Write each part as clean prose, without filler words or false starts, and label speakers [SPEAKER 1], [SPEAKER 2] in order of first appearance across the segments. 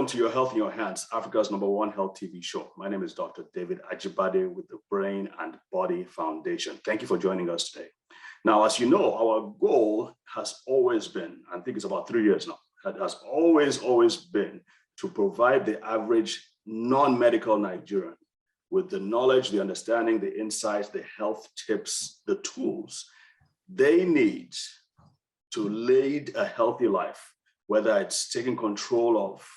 [SPEAKER 1] to Your Health in Your Hands, Africa's #1 health TV show. My name is Dr. David Ajibade with the Brain and Body Foundation. Thank you for joining us today. Now, as you know, our goal has always been, I think it's about 3 years now, it has always been to provide the average non-medical Nigerian with the knowledge, the understanding, the insights, the health tips, the tools they need to lead a healthy life, whether it's taking control of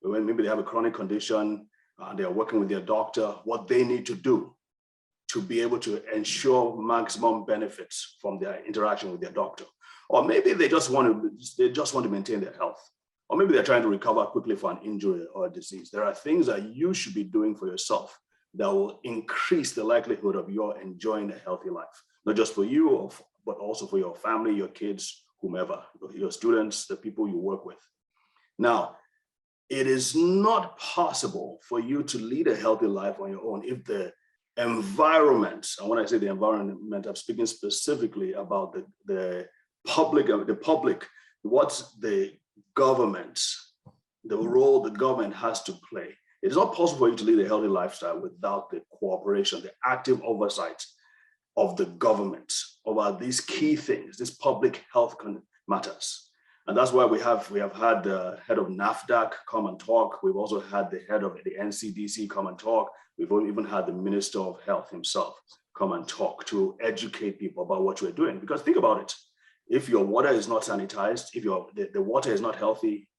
[SPEAKER 1] when maybe they have a chronic condition, they're working with their doctor, what they need to do to be able to ensure maximum benefits from their interaction with their doctor. Or maybe they just want to maintain their health. Or maybe they're trying to recover quickly for an injury or a disease. There are things that you should be doing for yourself that will increase the likelihood of your enjoying a healthy life, not just for you, but also for your family, your kids, whomever, your students, the people you work with. Now, it is not possible for you to lead a healthy life on your own if the environment, and when I say the environment, I'm speaking specifically about the public, what the government, the role the government has to play. It is not possible for you to lead a healthy lifestyle without the cooperation, the active oversight of the government over these key things, these public health matters. And that's why we have had the head of NAFDAC come and talk. We've also had the head of the NCDC come and talk. We've even had the Minister of Health himself come and talk to educate people about what we're doing. Because think about it, if your water is not sanitized, if the water is not healthy,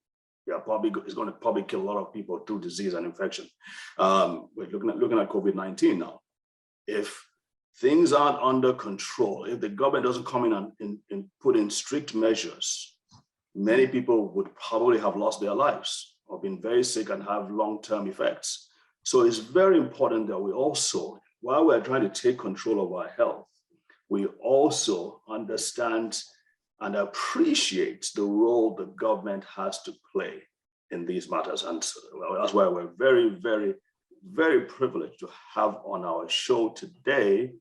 [SPEAKER 1] it's going to probably kill a lot of people through disease and infection. We're looking at COVID-19 now. If things aren't under control, if the government doesn't come in and put in strict measures, many people would probably have lost their lives or been very sick and have long-term effects. So it's very important that we also, while we're trying to take control of our health, we also understand and appreciate the role the government has to play in these matters. And that's why we're very, very, very privileged to have on our show today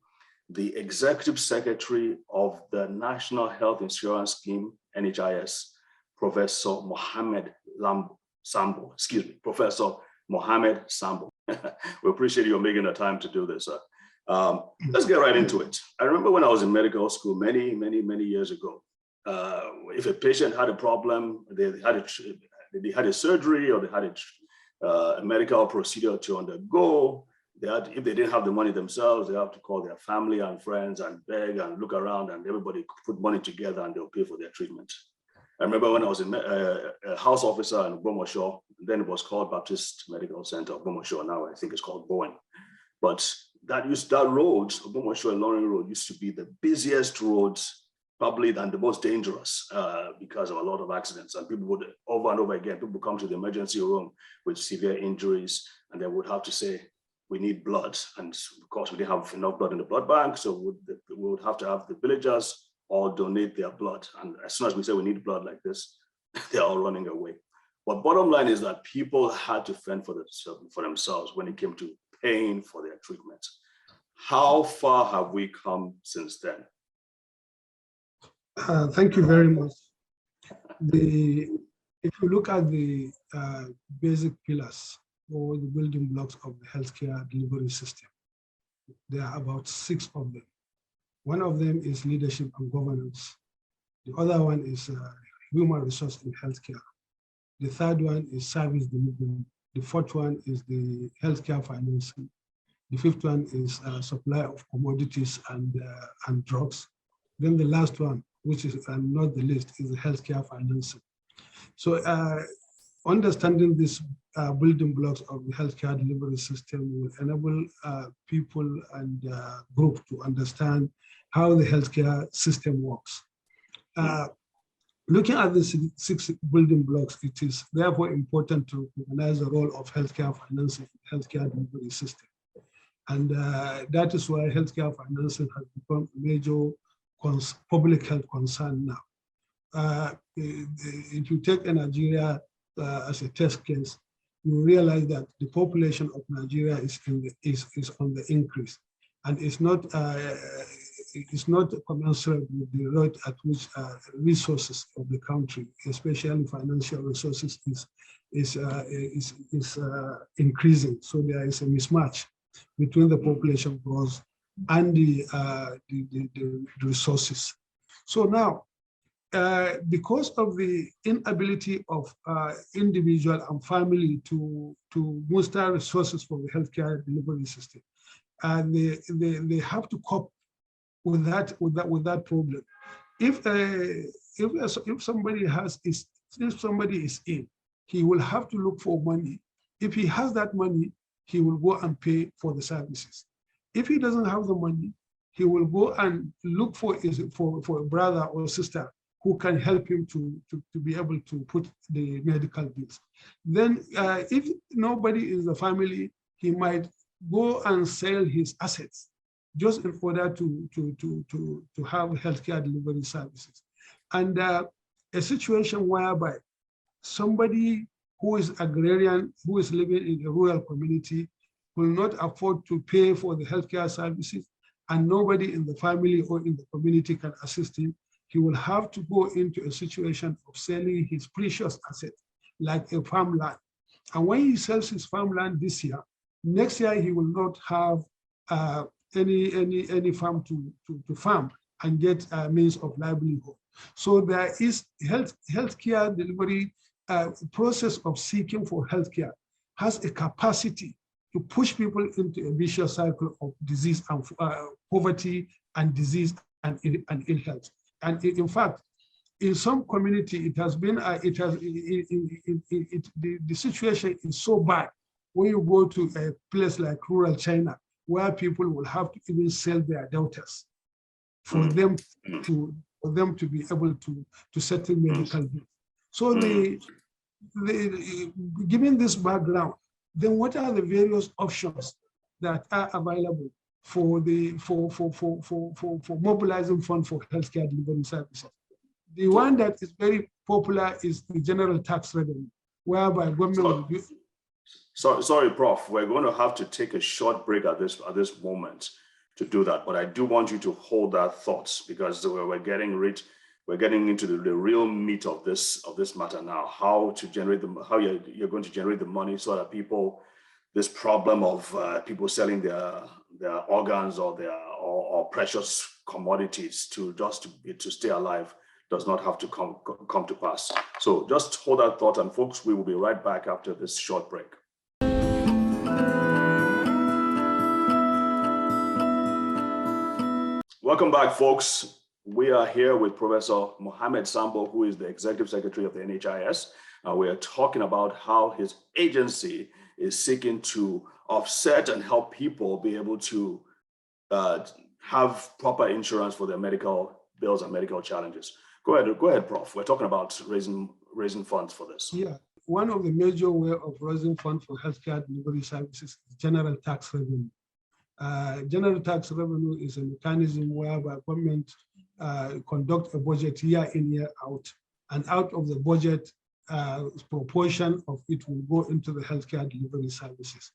[SPEAKER 1] the Executive Secretary of the National Health Insurance Scheme, NHIS, Professor Mohammed Sambo. Professor Mohammed Sambo. We appreciate you making the time to do this. Let's get right into it. I remember when I was in medical school many, many, many years ago, if a patient had a problem, they had a surgery or they had a medical procedure to undergo, if they didn't have the money themselves, they have to call their family and friends and beg and look around, and everybody put money together and they'll pay for their treatment. I remember when I was a house officer in Bomosho, then it was called Baptist Medical Center of Bomosho. Now I think it's called Bowen. But that road, Bomosho and Loring Road, used to be the busiest roads, probably than the most dangerous because of a lot of accidents. And people would, over and over again, people come to the emergency room with severe injuries, and they would have to say, we need blood. And of course, we didn't have enough blood in the blood bank, so we would have to have the villagers all donate their blood. And as soon as we say we need blood like this, they're all running away. But bottom line is that people had to fend for themselves when it came to paying for their treatment. How far have we come since then?
[SPEAKER 2] Thank you very much. If you look at the basic pillars or the building blocks of the healthcare delivery system, there are about 6 of them. One of them is leadership and governance. The other one is human resource in healthcare. The third one is service delivery. The fourth one is the healthcare financing. The fifth one is supply of commodities and drugs. Then the last one, which is not the least, is the healthcare financing. So understanding these building blocks of the healthcare delivery system will enable people and groups to understand how the healthcare system works. Looking at the 6 building blocks, it is therefore important to recognize the role of healthcare financing in the healthcare delivery system. And that is why healthcare financing has become a major public health concern now. If you take Nigeria as a test case, you realize that the population of Nigeria is on the increase, and it's not is not commensurate with the rate at which resources of the country, especially financial resources, is increasing. So there is a mismatch between the population growth and the resources. So now, because of the inability of individual and family to muster resources for the healthcare delivery system, and they have to cope with that problem. If somebody is in, he will have to look for money. If he has that money, he will go and pay for the services. If he doesn't have the money, he will go and look for a brother or sister who can help him to be able to put the medical bills. Then if nobody in the family, he might go and sell his assets just in order to have healthcare delivery services. And a situation whereby somebody who is agrarian, who is living in a rural community, will not afford to pay for the healthcare services, and nobody in the family or in the community can assist him, he will have to go into a situation of selling his precious asset, like a farmland. And when he sells his farmland this year, next year he will not have any farm to farm and get a means of livelihood. So there is healthcare delivery process of seeking for healthcare has a capacity to push people into a vicious cycle of disease and poverty and disease and ill health. And in fact, in some community, it has been the situation is so bad when you go to a place like rural China, where people will have to even sell their daughters for them to be able to settle medical bills. So given this background, then what are the various options that are available for mobilizing funds for healthcare delivery services? The one that is very popular is the general tax revenue, whereby government will do.
[SPEAKER 1] Sorry, Prof. We're going to have to take a short break at this moment to do that. But I do want you to hold that thoughts, because we're getting into the real meat of this matter now. How to generate how you're going to generate the money so that this problem of people selling their organs or precious commodities to stay alive does not have to come to pass. So just hold that thought, and folks, we will be right back after this short break. Welcome back, folks. We are here with Professor Mohammed Sambo, who is the Executive Secretary of the NHIS. We are talking about how his agency is seeking to offset and help people be able to have proper insurance for their medical bills and medical challenges. Go ahead, Prof. We're talking about raising funds for this.
[SPEAKER 2] Yeah, one of the major ways of raising funds for healthcare delivery services is general tax revenue. General tax revenue is a mechanism whereby government conduct a budget year in, year out, and out of the budget, proportion of it will go into the healthcare delivery services.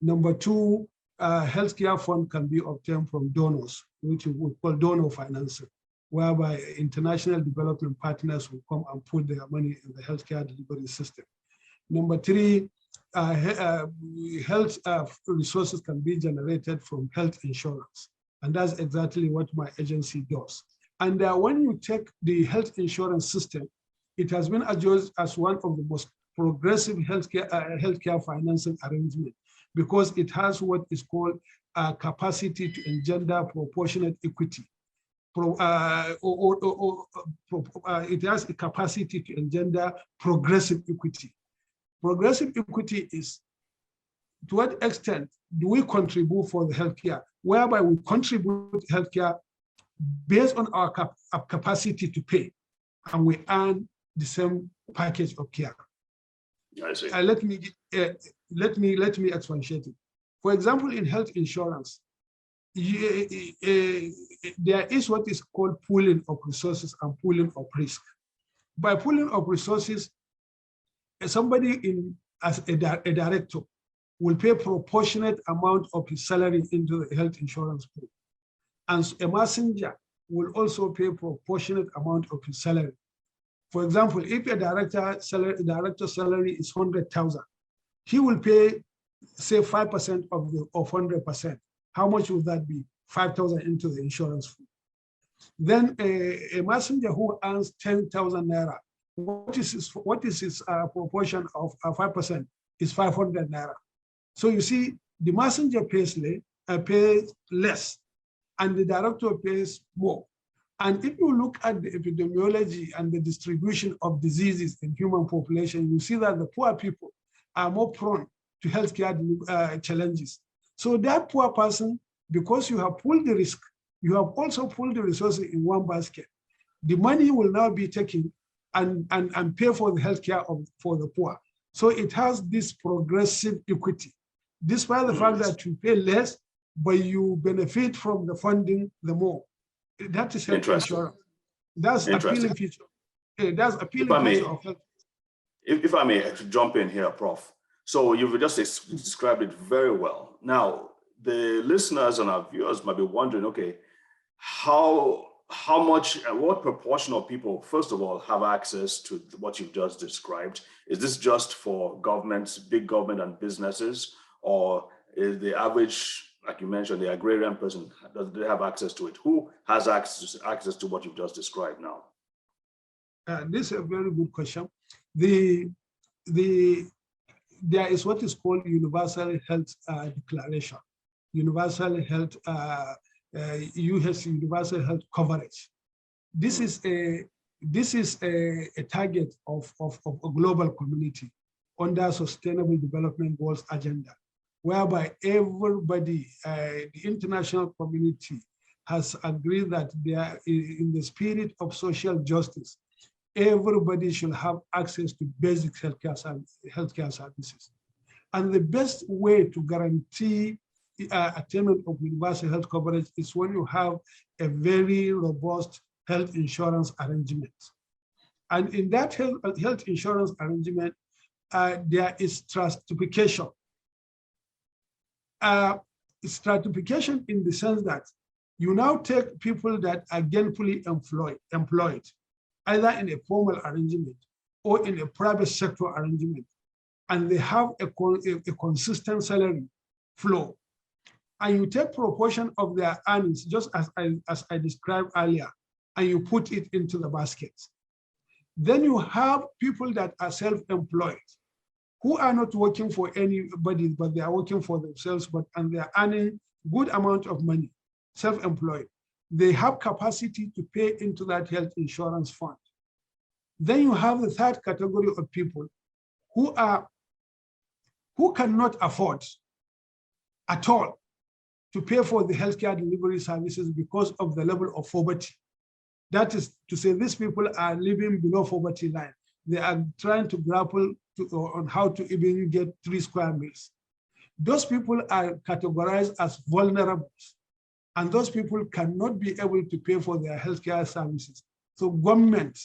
[SPEAKER 2] Number two, healthcare fund can be obtained from donors, which we would call donor financing, whereby international development partners will come and put their money in the healthcare delivery system. Number three, health resources can be generated from health insurance. And that's exactly what my agency does. And when you take the health insurance system, it has been adjudged as one of the most progressive healthcare financing arrangement, because it has what is called a capacity to engender proportionate equity. It has a capacity to engender progressive equity. Progressive equity is, to what extent do we contribute for the healthcare, whereby we contribute to healthcare based on our capacity to pay, and we earn the same package of care.
[SPEAKER 1] I see.
[SPEAKER 2] Let me expatiate it. For example, in health insurance, there is what is called pooling of resources and pooling of risk. By pooling of resources, somebody as a director will pay proportionate amount of his salary into the health insurance pool. and a messenger will also pay proportionate amount of his salary. For example, if a director's salary is 100,000, he will pay, say, 5% of 100%. How much would that be? 5,000 into the insurance fund. Then a messenger who earns 10,000 naira, what is his proportion of 5%? Is 500 naira. So you see, the messenger pays less, and the director pays more. And if you look at the epidemiology and the distribution of diseases in human population, you see that the poor people are more prone to healthcare challenges. So that poor person, because you have pulled the risk, you have also pulled the resources in one basket. The money will now be taken and pay for the healthcare for the poor. So it has this progressive equity, despite the fact that you pay less, but you benefit from the funding the more. That is health insurance. That's appealing feature. That's appealing feature of health.
[SPEAKER 1] If I may jump in here, Prof. So you've just described it very well. Now, the listeners and our viewers might be wondering, okay, how much, what proportion of people, first of all, have access to what you've just described? Is this just for governments, big government and businesses, or is the average, like you mentioned, the agrarian person, does they have access to it? Who has access to what you've just described now?
[SPEAKER 2] This is a very good question. There is what is called Universal Health Declaration, Universal Health, US Universal Health Coverage. This is a target of a global community under Sustainable Development Goals agenda, whereby everybody, the international community, has agreed that they are in the spirit of social justice. Everybody should have access to basic healthcare services. And the best way to guarantee attainment of universal health coverage is when you have a very robust health insurance arrangement. And in that health insurance arrangement, there is stratification. Stratification in the sense that you now take people that are gainfully employed, either in a formal arrangement or in a private sector arrangement, and they have a consistent salary flow. And you take proportion of their earnings, just as I described earlier, and you put it into the basket. Then you have people that are self-employed, who are not working for anybody, but they are working for themselves, and they are earning good amount of money, self-employed. They have capacity to pay into that health insurance fund. Then you have the third category of people who cannot afford at all to pay for the healthcare delivery services because of the level of poverty. That is to say, these people are living below poverty line. They are trying to grapple on how to even get 3 square meals. Those people are categorized as vulnerable, and those people cannot be able to pay for their healthcare services. So government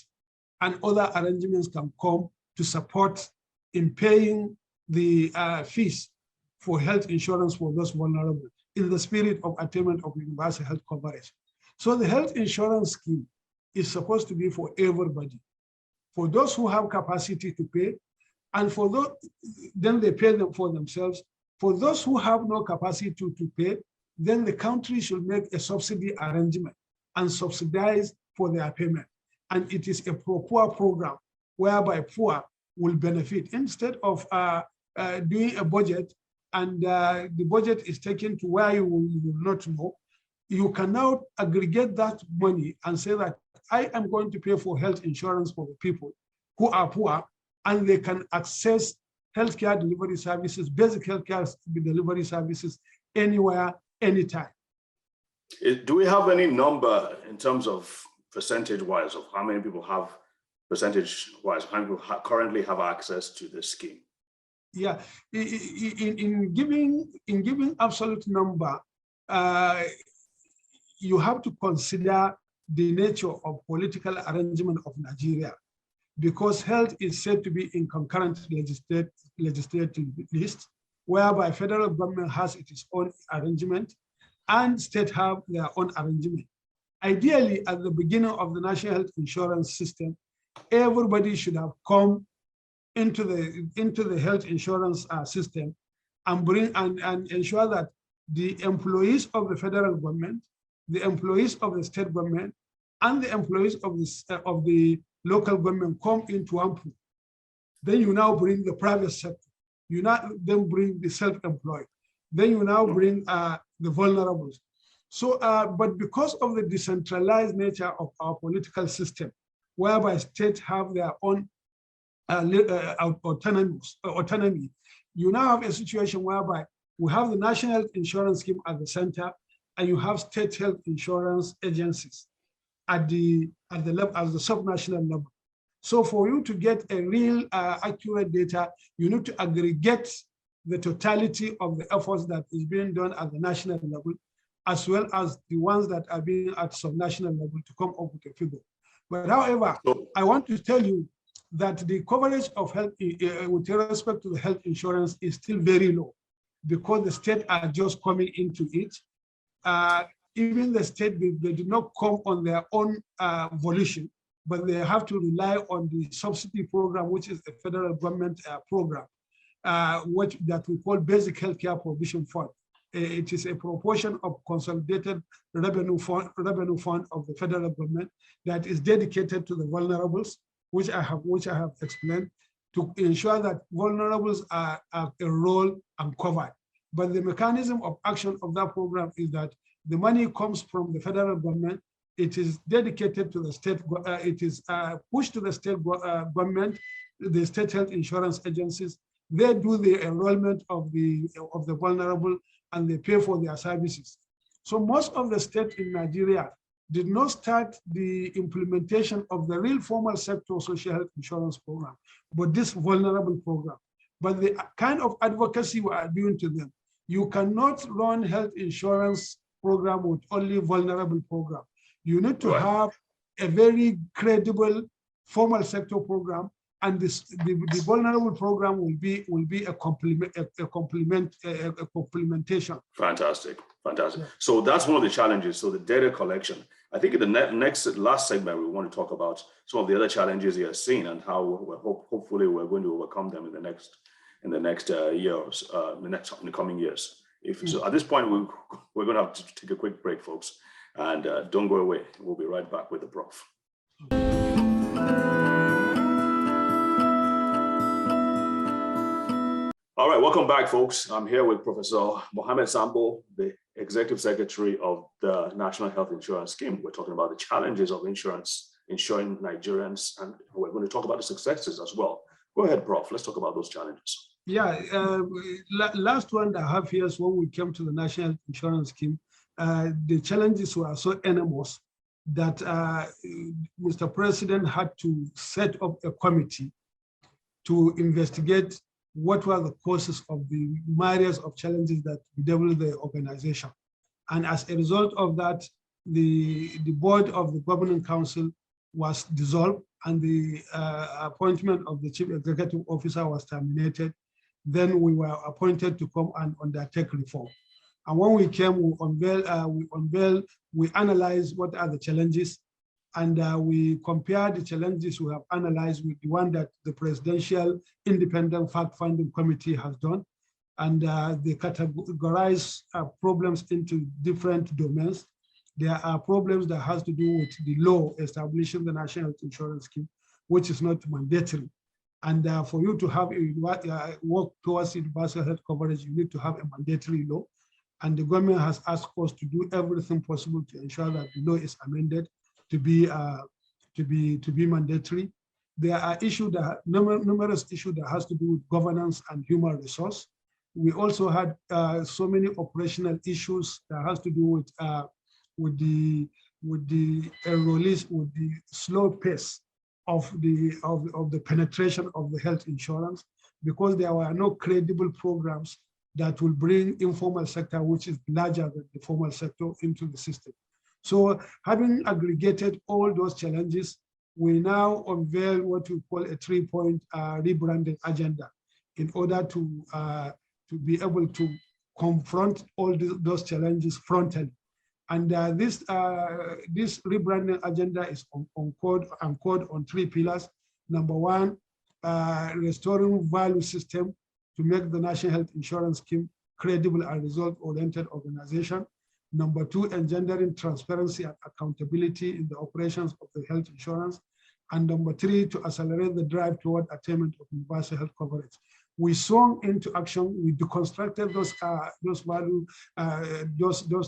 [SPEAKER 2] and other arrangements can come to support in paying the fees for health insurance for those vulnerable in the spirit of attainment of universal health coverage. So the health insurance scheme is supposed to be for everybody. For those who have capacity to pay, and for those, then they pay them for themselves. For those who have no capacity to pay, then the country should make a subsidy arrangement and subsidize for their payment. And it is a pro-poor program whereby poor will benefit. Instead of doing a budget and the budget is taken to where you will not know, you can now aggregate that money and say that I am going to pay for health insurance for the people who are poor, and they can access healthcare delivery services, basic healthcare delivery services anywhere, anytime.
[SPEAKER 1] Do we have any number in terms of percentage-wise of how many people have percentage-wise, how many people currently have access to this scheme?
[SPEAKER 2] Yeah, in giving absolute number, you have to consider the nature of political arrangement of Nigeria, because health is said to be in concurrent legislative list, whereby federal government has its own arrangement, and state have their own arrangement. Ideally, at the beginning of the national health insurance system, everybody should have come into the health insurance system and bring and ensure that the employees of the federal government, the employees of the state government, and the employees of the local government come into one pool. Then you now bring the private sector. You now then bring the self-employed. Then you now bring the vulnerables. So, but because of the decentralized nature of our political system, whereby states have their own autonomy, you now have a situation whereby we have the national health insurance scheme at the center, and you have state health insurance agencies at the sub-national level. So for you to get a real accurate data, you need to aggregate the totality of the efforts that is being done at the national level, as well as the ones that are being at sub-national level to come up with a figure. But however, I want to tell you that the coverage of health with respect to the health insurance is still very low, because the state are just coming into it. Even the state, they do not come on their own volition, but they have to rely on the subsidy program, which is a federal government program, that we call Basic Healthcare Provision Fund. It is a proportion of consolidated revenue fund of the federal government that is dedicated to the vulnerables, which I have explained, to ensure that vulnerables are enrolled and covered. But the mechanism of action of that program is that the money comes from the federal government. It is dedicated to the state. It is pushed to the state government, the state health insurance agencies. They do the enrollment of the vulnerable, and they pay for their services. So most of the states in Nigeria did not start the implementation of the real formal sector social health insurance program, but this vulnerable program. But the kind of advocacy we are doing to them, you cannot run health insurance program with only vulnerable program. You need to have a very credible formal sector program, and the vulnerable program will be a complementation.
[SPEAKER 1] Fantastic. Yeah. So that's one of the challenges. So the data collection. I think in the last segment, we want to talk about some of the other challenges you are seeing and how hopefully we're going to overcome them in the next years, in the coming years. So at this point, we're going to have to take a quick break, folks, and don't go away. We'll be right back with the prof. All right, welcome back, folks. I'm here with Professor Mohammed Sambo, the Executive Secretary of the National Health Insurance Scheme. We're talking about the challenges of insuring Nigerians, and we're going to talk about the successes as well. Go ahead, Prof. Let's talk about those challenges.
[SPEAKER 2] Yeah, last 1.5 years when we came to the National Insurance Scheme, the challenges were so enormous that Mr. President had to set up a committee to investigate what were the causes of the myriad of challenges that bedeviled the organization. And as a result of that, the board of the governing council was dissolved, and the appointment of the chief executive officer was terminated. Then we were appointed to come and undertake reform. And when we came, we analyzed what are the challenges, and we compared the challenges we have analyzed with the one that the Presidential Independent Fact-Finding Committee has done. And they categorize problems into different domains. There are problems that has to do with the law establishing the National Health Insurance Scheme, which is not mandatory. And for you to have work towards universal health coverage, you need to have a mandatory law. And the government has asked us to do everything possible to ensure that the law is amended to be mandatory. There are numerous issues that has to do with governance and human resource. We also had so many operational issues that has to do with the enrollees, with the slow pace of the penetration of the health insurance, because there were no credible programs that will bring informal sector, which is larger than the formal sector, into the system. So having aggregated all those challenges, we now unveil what we call a 3-point rebranding agenda in order to be able to confront all those challenges frontally. And this rebranding agenda is anchored on 3 pillars. Number 1, restoring value system to make the National Health Insurance Scheme credible and result-oriented organization. Number 2, engendering transparency and accountability in the operations of the health insurance. And number 3, to accelerate the drive toward attainment of universal health coverage. We swung into action. We deconstructed those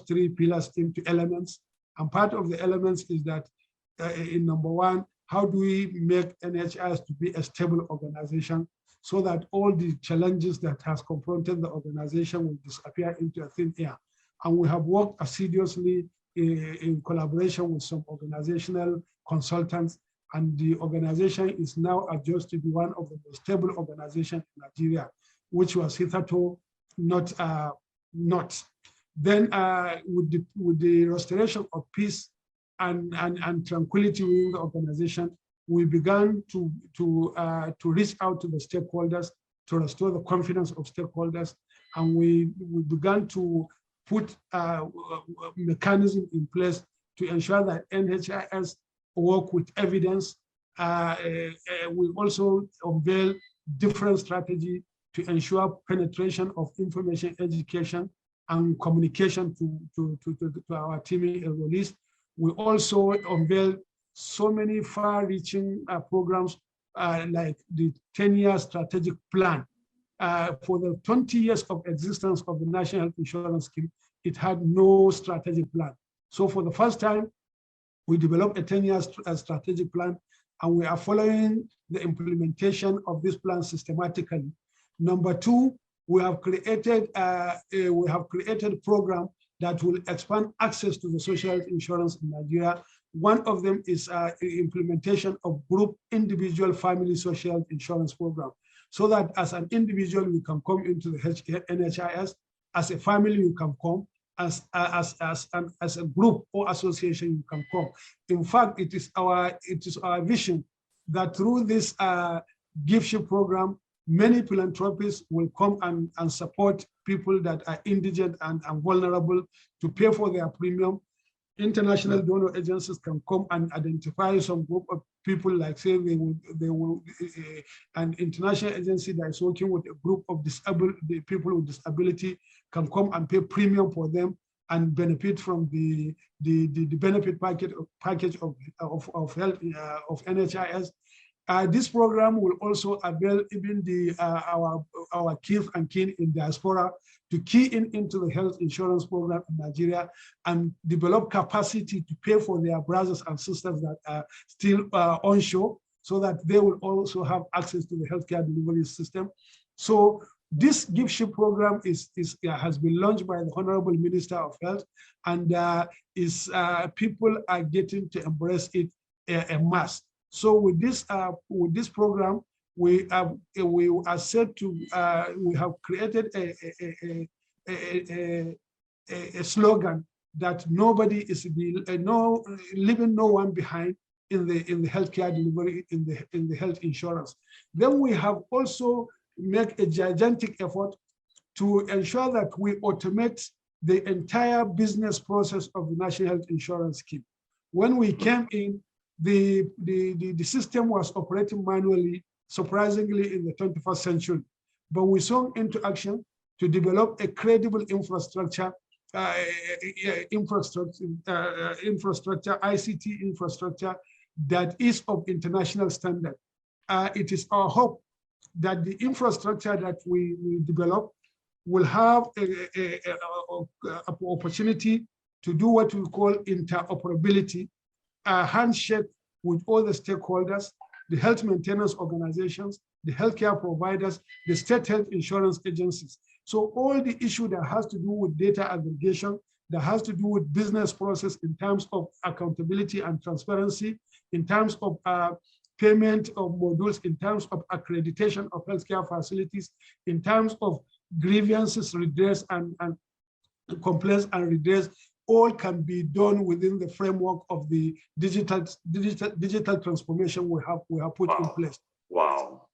[SPEAKER 2] 3 pillars into elements. And part of the elements is that in number 1, how do we make NHIS to be a stable organization so that all the challenges that has confronted the organization will disappear into a thin air? And we have worked assiduously in collaboration with some organizational consultants, and the organization is now adjusted to be one of the most stable organizations in Nigeria, which was hitherto not. Then with the restoration of peace and tranquility within the organization, we began to reach out to the stakeholders to restore the confidence of stakeholders, and we began to put a mechanism in place to ensure that NHIS work with evidence. We also unveil different strategy to ensure penetration of information education and communication to our team enrollees. We also unveil so many far-reaching programs like the 10-year strategic plan. For the 20 years of existence of the National Health Insurance Scheme, it had no strategic plan. So for the first time, we developed a 10-year strategic plan, and we are following the implementation of this plan systematically. Number 2, we have created a program that will expand access to the social health insurance in Nigeria. One of them is implementation of group, individual, family social health insurance program, so that as an individual you can come into the NHIS, as a family you can come, as a group or association you can come. In fact, it is our vision that through this gift program, many philanthropists will come and support people that are indigent and vulnerable to pay for their premium. International donor agencies can come and identify some group of people, like say an international agency that is working with a group of people with disability can come and pay premium for them and benefit from the benefit package of health of NHIS. This program will also avail even our kith and kin in diaspora to key into the health insurance program in Nigeria and develop capacity to pay for their brothers and sisters that are still onshore, so that they will also have access to the healthcare delivery system. So this gift ship program has been launched by the Honorable Minister of Health, and people are getting to embrace it en masse. So with this program, we are said to we have created a slogan that nobody is leaving no one behind in the healthcare delivery, in the health insurance. Then we have also made a gigantic effort to ensure that we automate the entire business process of the National Health Insurance Scheme. When we came in, the system was operating manually, surprisingly, in the 21st century. But we swung into action to develop a credible infrastructure, ICT infrastructure that is of international standard. It is our hope that the infrastructure that we develop will have an opportunity to do what we call interoperability, a handshake with all the stakeholders, the health maintenance organizations, the healthcare providers, the state health insurance agencies. So all the issue that has to do with data aggregation, that has to do with business process in terms of accountability and transparency, in terms of payment of modules, in terms of accreditation of healthcare facilities, in terms of grievances redress and complaints and redress, all can be done within the framework of the digital transformation we have put in place.
[SPEAKER 1] Wow.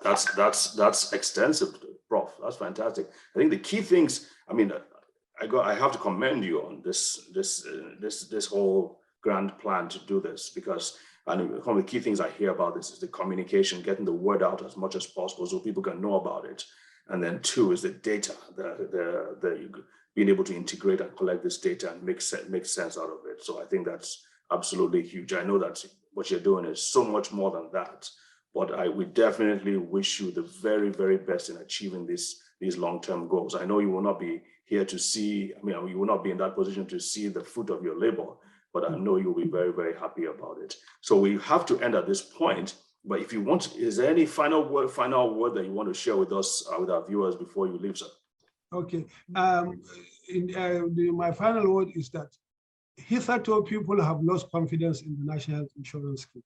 [SPEAKER 1] That's extensive. Prof. That's fantastic. I think the key things, I mean, I have to commend you on this whole grand plan to do this, because one of the key things I hear about this is the communication, getting the word out as much as possible so people can know about it. And then two is the data, being able to integrate and collect this data and make sense out of it. So I think that's absolutely huge. I know that what you're doing is so much more than that, but we definitely wish you the very, very best in achieving these long-term goals. I know you will not be here to see, I mean, you will not be in that position to see the fruit of your labor, but I know you'll be very, very happy about it. So we have to end at this point, but if you want, is there any final word that you want to share with us, with our viewers before you leave, sir?
[SPEAKER 2] Okay, my final word is that hitherto people have lost confidence in the National Health Insurance Scheme.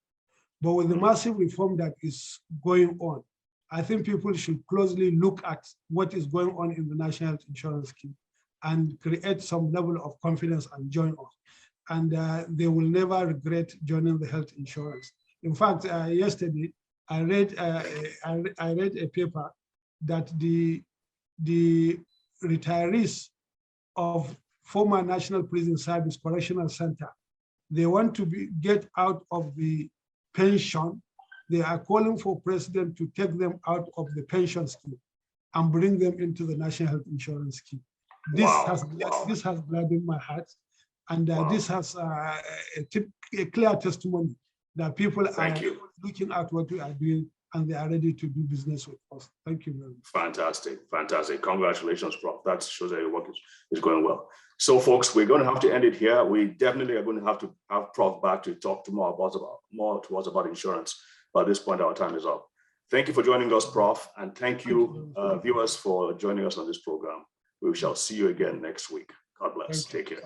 [SPEAKER 2] But with the massive reform that is going on, I think people should closely look at what is going on in the National Health Insurance Scheme and create some level of confidence and join us. And they will never regret joining the health insurance. In fact, yesterday, I read a paper that the retirees of former National Prison Service Correctional Center, they want to get out of the pension. They are calling for president to take them out of the pension scheme and bring them into the National Health Insurance Scheme. This has gladdened my heart, and this has a clear testimony that people are looking at what we are doing and they are ready to do business with us. Thank you very much. Fantastic,
[SPEAKER 1] fantastic. Congratulations, Prof. That shows that your work is going well. So folks, we're going to have to end it here. We definitely are going to have to have Prof back to talk to more to us about insurance. But at this point, our time is up. Thank you for joining us, Prof. And thank you, viewers, for joining us on this program. We shall see you again next week. God bless. Take care.